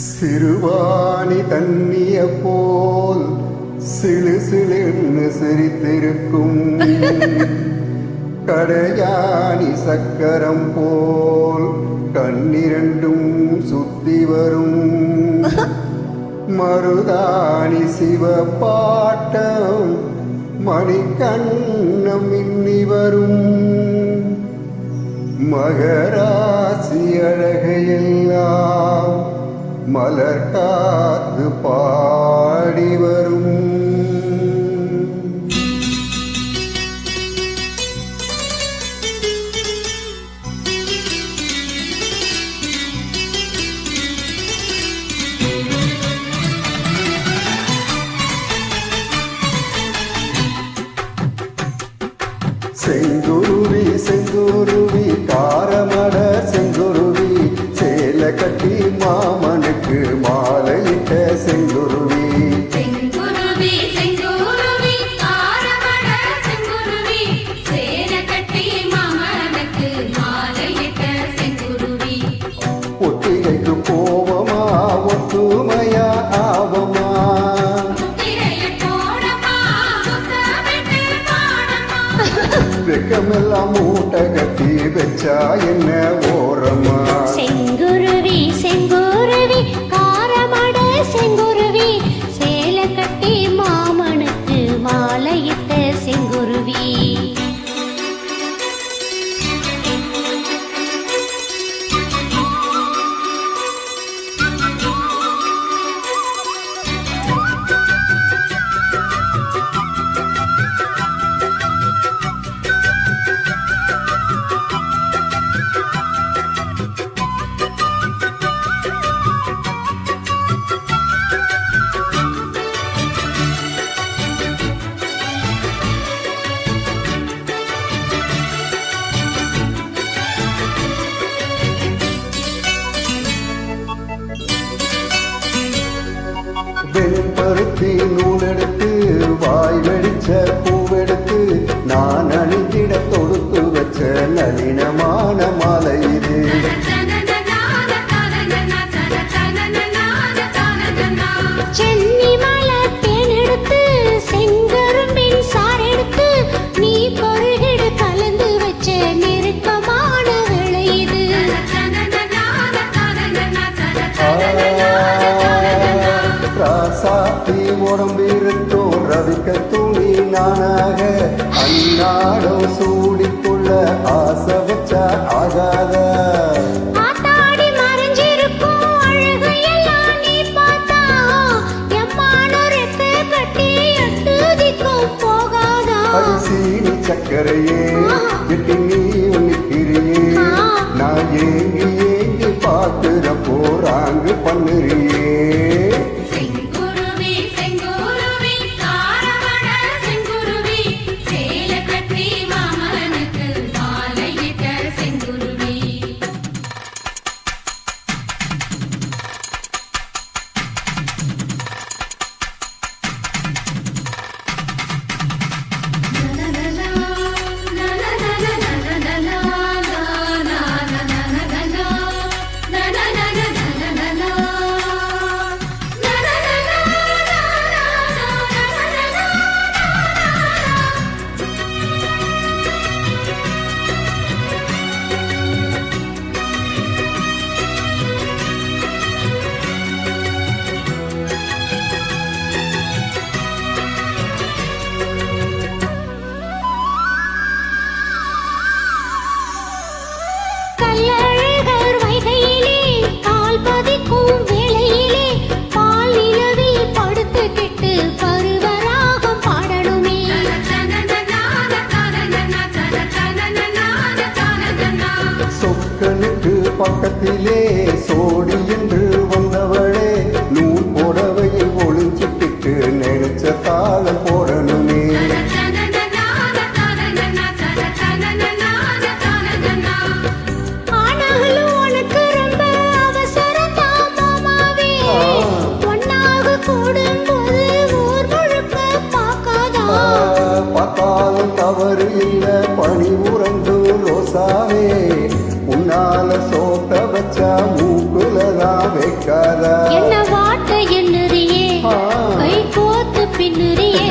சிறுவாணி தண்ணிய போல் சிலு சிலுன்னு சிரித்திருக்கும் கடையாணி சக்கரம் போல் கண்ணிரண்டும் சுத்தி வரும் மருதாணி சிவப்பாட்டம் மணிக்கண்ணம் மின்னி வரும் மகராசி அழகையெல்லாம் மலர் காத்து பாடி வரும். செங்குருவி செங்குருவி காரமட செங்குருவி சேல கட்டி மாமனுக்கு மாலையிட்ட செங்குருவி. செங்குருவி செங்குருவி காரமட செங்குருவி சேல கட்டி மாமனுக்கு மாலையிட்ட செங்குருவி. ஒத்திகைக்கு போவமா ஒத்துமையா ஆவமா வெக்கமெல்லாம் மூட்டை கட்டி வச்சா என்ன ஓரமா. செங்குருவி செங்குருவி காரமட செங்குருவி சேல கட்டி மாமனுக்கு மாலையிட்ட செங்குருவி. வெண்பருத்தி நூலெடுத்து வாய் வெடிச்ச பூவெடுத்து நான் அணிந்திட தொடுத்து வச்ச நளினமான மாலை இது. சென்னி மலை தேனெடுத்து செங்கரும்பின் சாரெடுத்து நீ பொருகிடு கலந்து வச்ச நெருக்கமான வேளை இது. ராசாத்தி உடம்பிருத்தோம் ரவிக்க துணி நானாக அன்னாடம் சூடிக்கொள்ள ஆசை வச்சா ஆகாத. ஆத்தாடி மறைஞ்சிருக்கும் அழகையெல்லாம் நீ பார்த்தா எம்மானொருக்க கட்டி எட்டுதிக்கும் போகாதா. அரிசீனி சக்கரையே எட்டி நீ நிற்கிறியே நான் ஏங்கி ஏங்கி பார்க்கிற போறாங்கு பண்ணுறியே. செங்குருவி செங்குருவி காரமட செங்குருவி சேல கட்டி மாமனுக்கு மாலையிட்ட செங்குருவி. கல்லழகர் வைகையிலே கால் பதிக்கும் வேளையிலே பால் நிலவில் படுத்துக்கிட்டு பருவராகம் பாடணுமே. சொக்கனுக்கு பக்கத்திலே சோடி என்று வந்தவளே நூல் புடவையில் ஒளிஞ்சிட்டு நினைச்ச தாளம் போடணுமே. ஆனாலும் உனக்கு ரொம்ப அவசரம் தான் மாமாவே. ஒன்னாக கூடும்போது ஊர் முழுக்க பார்க்காதா. பார்த்தாலும் தவறு இல்ல பணி உறங்கு ரோசாவே உன்னா முன்னால சோத்த வச்சா மூக்குலதான் வைக்காதா என்ன வாட்ட எண்ணுறியே கை கோத்து பின்னுறியே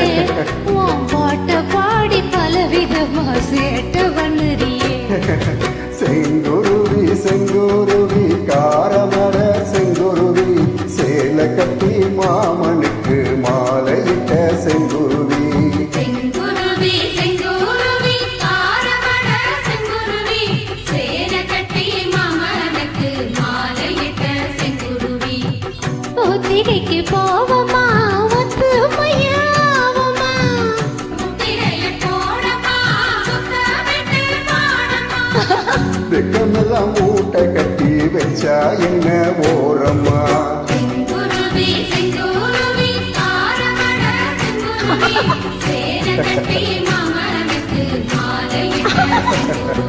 உன் பாட்ட பாடி பலவிதமா சேட்ட பண்ணுறியே செங்குருவி செங்குருவி காரமட செங்குருவி சேல கட்டி மாமனுக்கு மாலையிட்ட செங்குருவி செங்குருவி செங்குருவி காரமட செங்குருவி சேல கட்டி மாமனுக்கு மாலையிட்ட செங்குருவி ஒத்திகைக்கு போவமா ஒத்து மையாவமா முத்திரைய போடமா முத்தமிட்டு பாடமா வெக்கமெல்லாம் மூட்டை கட்டி வச்சா என்ன ஓரம்மா செங்குருவி செங்குருவி காரமட செங்குருவி சேல கட்டி மாமனுக்கு மாலையிட்ட செங்குருவி